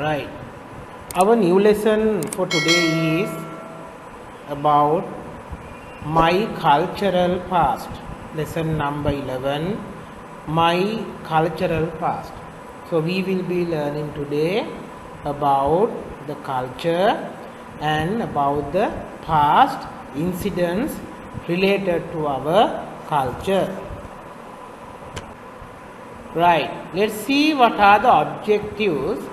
Right. Our new lesson for today is about my cultural past. Lesson number 11, my cultural past. So we will be learning today about the culture and about the past incidents related to our culture. Right. Let's see what are the objectives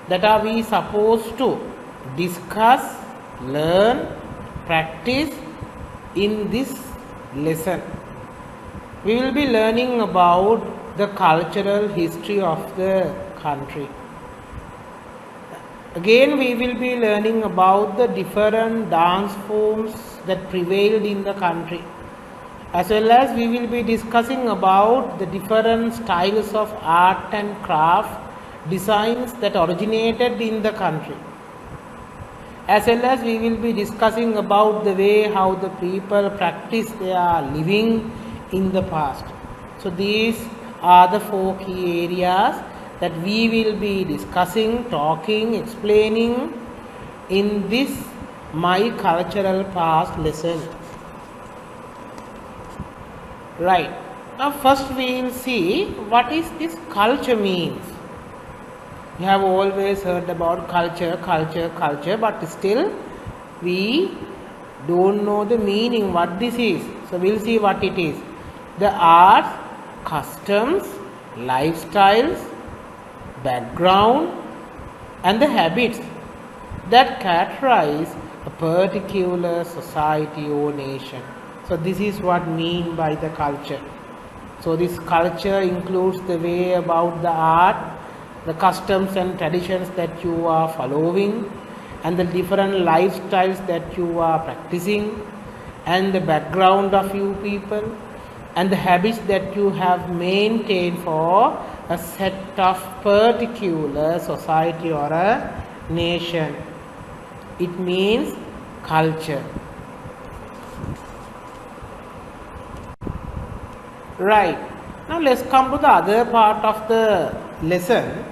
that are we supposed to discuss, learn, practice in this lesson. We will be learning about the cultural history of the country. Again, we will be learning about the different dance forms that prevailed in the country, as well as we will be discussing about the different styles of art and craft designs that originated in the country, as well as we will be discussing about the way how the people practice their living in the past. So these are the 4 key areas that we will be discussing, talking, explaining in this my cultural past lesson. Right. Now first we will see what is this culture means. You have always heard about culture, but still we don't know the meaning what this is. So we'll see what it is. The arts, customs, lifestyles, background and the habits that characterize a particular society or nation. So this is what mean by the culture. So this culture includes the way about the art, the customs and traditions that you are following, and the different lifestyles that you are practicing, and the background of you people, and the habits that you have maintained for a set of particular society or a nation. It means culture. Right. Now let's come to the other part of the lesson.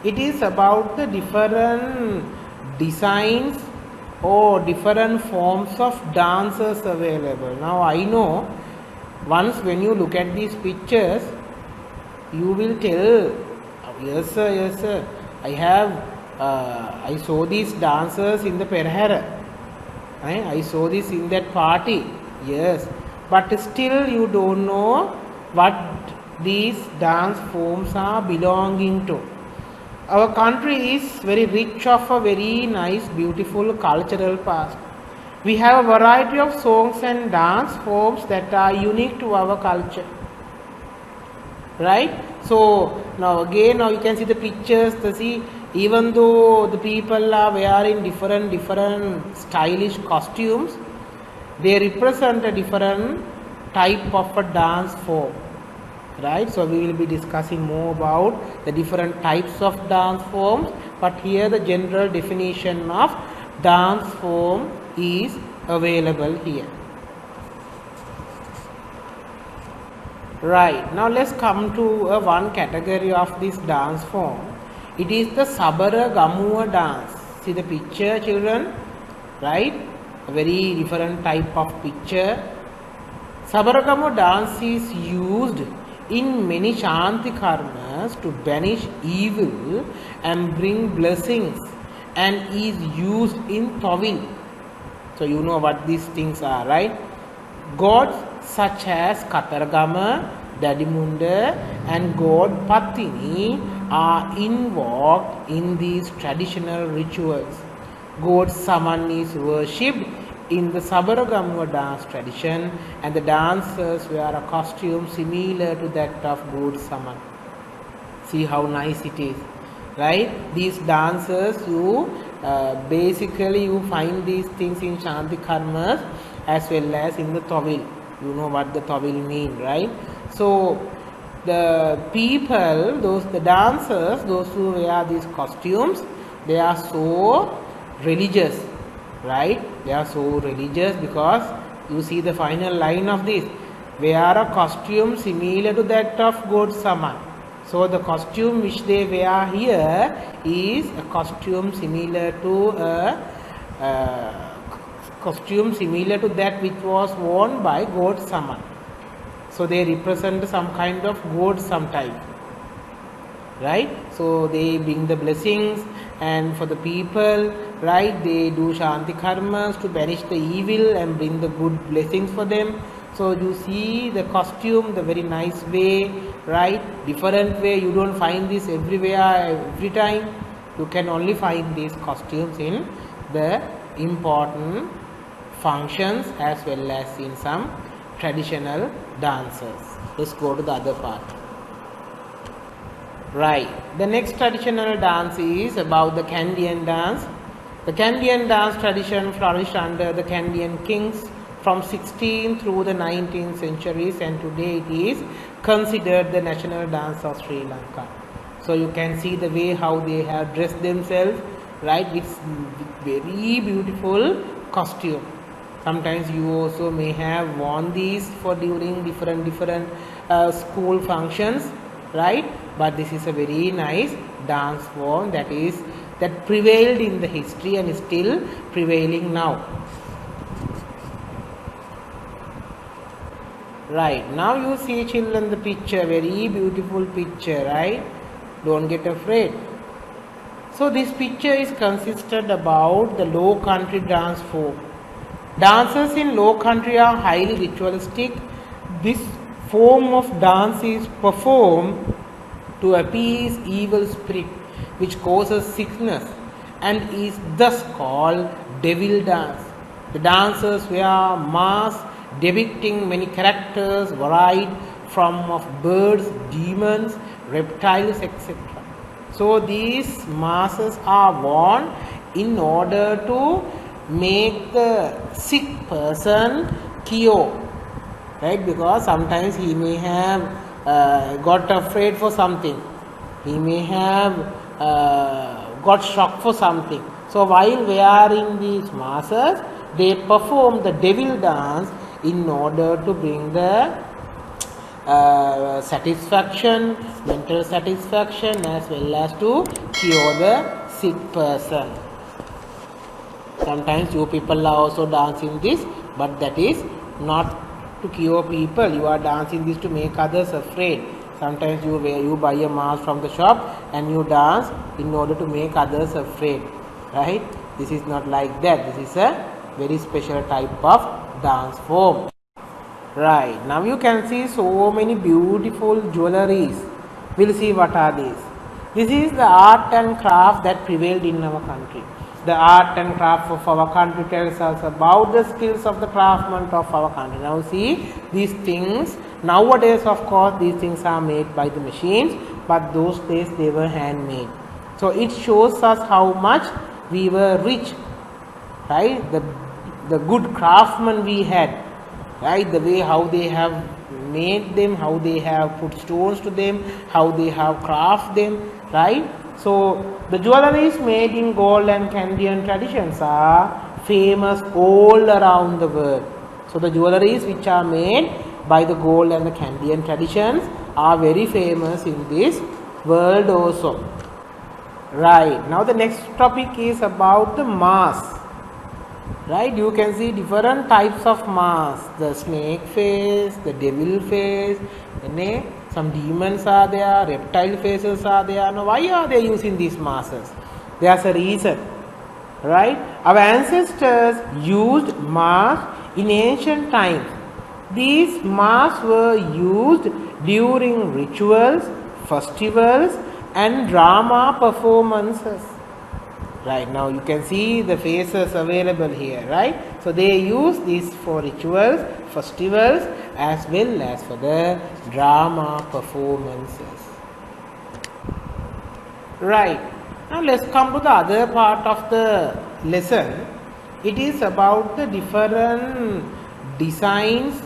It is about the different designs or different forms of dances available. Now I know once when you look at these pictures, you will tell, yes sir, I saw these dancers in the Perhara. I saw this in that party. Yes, but still you don't know what these dance forms are belonging to. Our country is very rich of a very nice, beautiful cultural past. We have a variety of songs and dance forms that are unique to our culture. Right? So now you can see the pictures. Even though the people are wearing different stylish costumes, they represent a different type of a dance form. Right? So we will be discussing more about the different types of dance forms, but here the general definition of dance form is available here. Right. Now let's come to one category of this dance form. It is the Sabara Gamuwa dance. See the picture, children? Right? A very different type of picture. Sabara Gamuwa dance is used in many Shanti karmas to banish evil and bring blessings, and is used in Tovil. So you know what these things are, right? Gods such as Kataragama, Dadimunda and God Patini are invoked in these traditional rituals. God Saman is worshipped in the Sabaragamuwa dance tradition, and the dancers wear a costume similar to that of God Saman. See how nice it is, right? These dancers, basically you find these things in Shanti Karmas as well as in the Tovil. You know what the Tovil mean, right? So the people, the dancers, those who wear these costumes, they are so religious, right? They are so religious because you see the final line of this: wear a costume similar to that of God Saman. So the costume which they wear here is a costume similar to that which was worn by god Saman. So they represent some kind of god sometime, right? So they bring the blessings and for the people, right? They do shanti karmas to banish the evil and bring the good blessings for them. So you see the costume, the very nice way, right? Different way. You don't find this everywhere, every time. You can only find these costumes in the important functions as well as in some traditional dances. Let's go to the other part. Right. The next traditional dance is about the Kandyan dance. The Kandyan dance tradition flourished under the Kandyan kings from 16th through the 19th centuries, and today it is considered the national dance of Sri Lanka. So you can see the way how they have dressed themselves, right, with very beautiful costume. Sometimes you also may have worn these for during different school functions, right? But this is a very nice dance form that prevailed in the history and is still prevailing now. Right, now you see children the picture, very beautiful picture, right? Don't get afraid. So this picture is consisted about the low country dance form. Dances in low country are highly ritualistic. This form of dance is performed to appease evil spirit which causes sickness and is thus called devil dance. The dancers wear masks depicting many characters varied from of birds, demons, reptiles, etc. So these masks are worn in order to make the sick person cure, right? Because sometimes he may have got afraid for something, he may have got shocked for something. So while wearing these masks, they perform the devil dance in order to bring the satisfaction, mental satisfaction, as well as to cure the sick person. Sometimes you people are also dancing this, but that is not to cure people. You are dancing this to make others afraid. Sometimes you buy a mask from the shop and you dance in order to make others afraid, right? This is not like that. This is a very special type of dance form. Right, now you can see so many beautiful jewelries. We'll see what are these. This is the art and craft that prevailed in our country. The art and craft of our country tells us about the skills of the craftsmen of our country. Now see these things. Nowadays, of course, these things are made by the machines, but those days they were handmade. So it shows us how much we were rich, right? The good craftsmen we had, right? The way how they have made them, how they have put stones to them, how they have crafted them, right? So the jewelries made in gold and Kandyan traditions are famous all around the world. So the jewelries which are made by the gold and the Kandyan traditions are very famous in this world also. Right, now the next topic is about the masks. Right, you can see different types of masks. The snake face, the devil face, some demons are there, reptile faces are there. Now why are they using these masks? There's a reason. Right, our ancestors used masks in ancient times. These masks were used during rituals, festivals and drama performances. Right, now you can see the faces available here, right? So they use these for rituals, festivals as well as for the drama performances. Right, now let's come to the other part of the lesson. It is about the different designs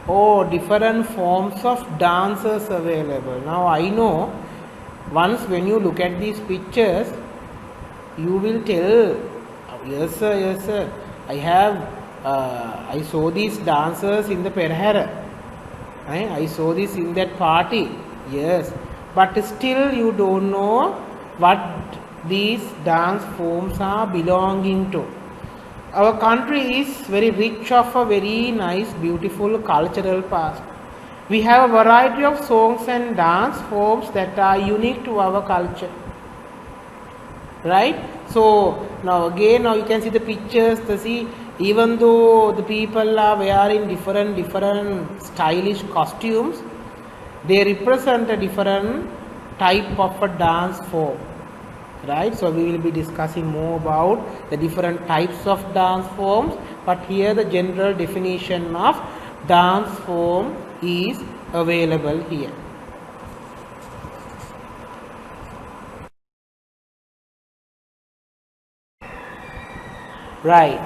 or different forms of dances available. Now I know once when you look at these pictures, you will tell, yes sir, I saw these dancers in the Perhara, I saw this in that party. Yes, but still you don't know what these dance forms are belonging to. Our country is very rich of a very nice, beautiful cultural past. We have a variety of songs and dance forms that are unique to our culture. Right? So now again, now you can see the pictures. Even though the people are wearing different stylish costumes, they represent a different type of a dance form. Right? So we will be discussing more about the different types of dance forms, but here the general definition of dance form is available here. Right.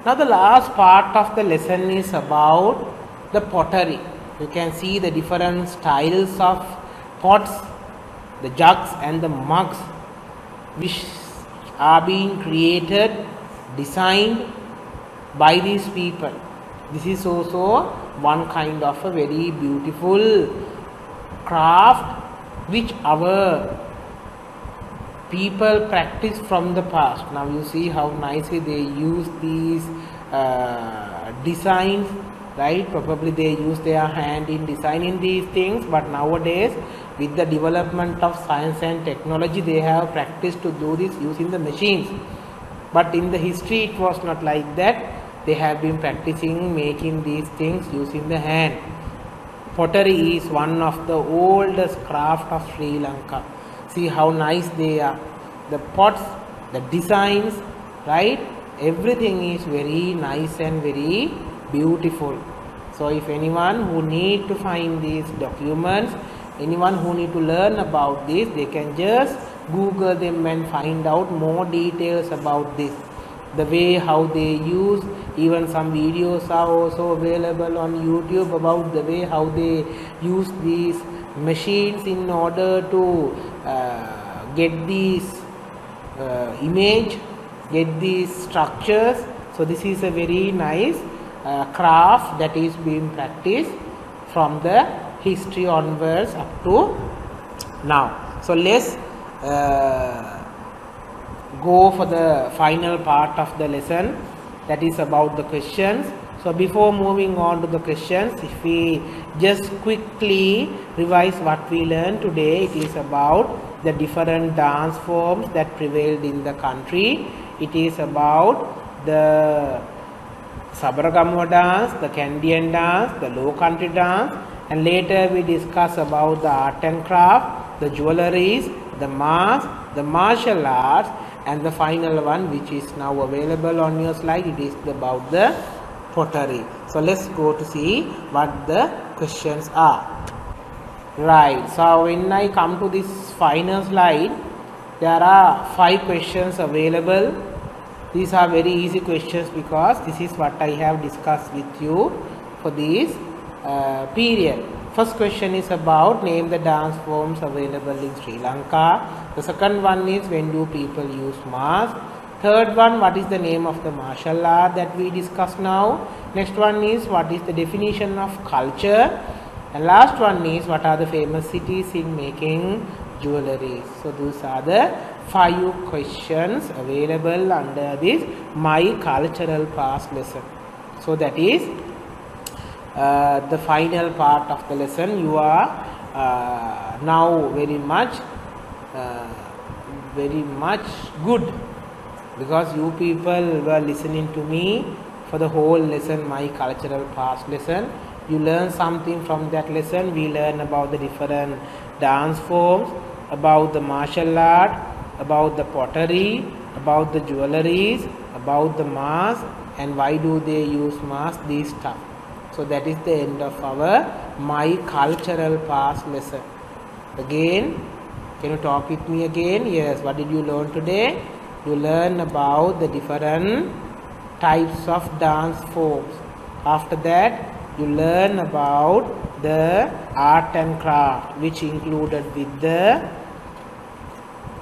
Now the last part of the lesson is about the pottery. You can see the different styles of pots, the jugs and the mugs which are being created, designed by these people. This is also one kind of a very beautiful craft which our people practice from the past. Now you see how nicely they use these designs, right? Probably they use their hand in designing these things, but nowadays with the development of science and technology, they have practiced to do this using the machines. But in the history it was not like that. They have been practicing making these things using the hand. Pottery is one of the oldest craft of Sri Lanka. See how nice they are. The pots, the designs, right? Everything is very nice and very beautiful. So if anyone who need to find these documents, anyone who need to learn about this, they can just Google them and find out more details about this. The way how they use, even some videos are also available on YouTube about the way how they use these machines in order to get these image, get these structures. So this is a very nice craft that is being practiced from the history onwards up to now. So let's go for the final part of the lesson, that is about the questions. So before moving on to the questions, if we just quickly revise what we learned today, it is about the different dance forms that prevailed in the country. It is about the Sabaragamuwa dance, the Kandyan dance, the low country dance, and later we discuss about the art and craft, the jewelleries, the mask, the martial arts, and the final one which is now available on your slide, it is about the pottery. So let's go to see what the questions are. Right, so when I come to this final slide, there are 5 questions available. These are very easy questions because this is what I have discussed with you for this period. First question is about name the dance forms available in Sri Lanka. The second one is when do people use mask. Third one, what is the name of the martial art that we discussed now. Next one is what is the definition of culture. And last one is what are the famous cities in making jewellery. So those are the 5 questions available under this My Cultural Past lesson. So that is the final part of the lesson. You are now very much good because you people were listening to me for the whole lesson, My Cultural Past lesson. You learn something from that lesson. We learn about the different dance forms, about the martial art, about the pottery, about the jewelleries, about the mask, and why do they use mask, these stuff. So that is the end of our My Cultural Past lesson. Again, can you talk with me again? Yes, what did you learn today? You learn about the different types of dance forms. After that, you learn about the art and craft, which included with the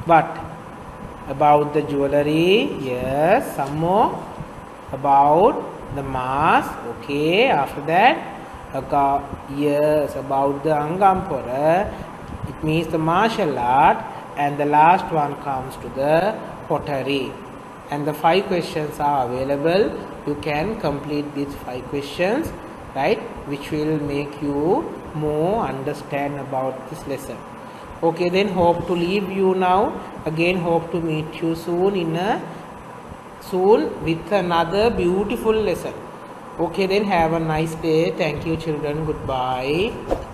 what? About the jewellery, yes, some more. About the mask, okay. After that, yes, about the Angampura. It means the martial art, and the last one comes to the pottery. And the 5 questions are available. You can complete these 5 questions, right, which will make you more understand about this lesson. Okay, then hope to leave you now. Again, hope to meet you soon with another beautiful lesson. Okay, then have a nice day. Thank you, children. Goodbye.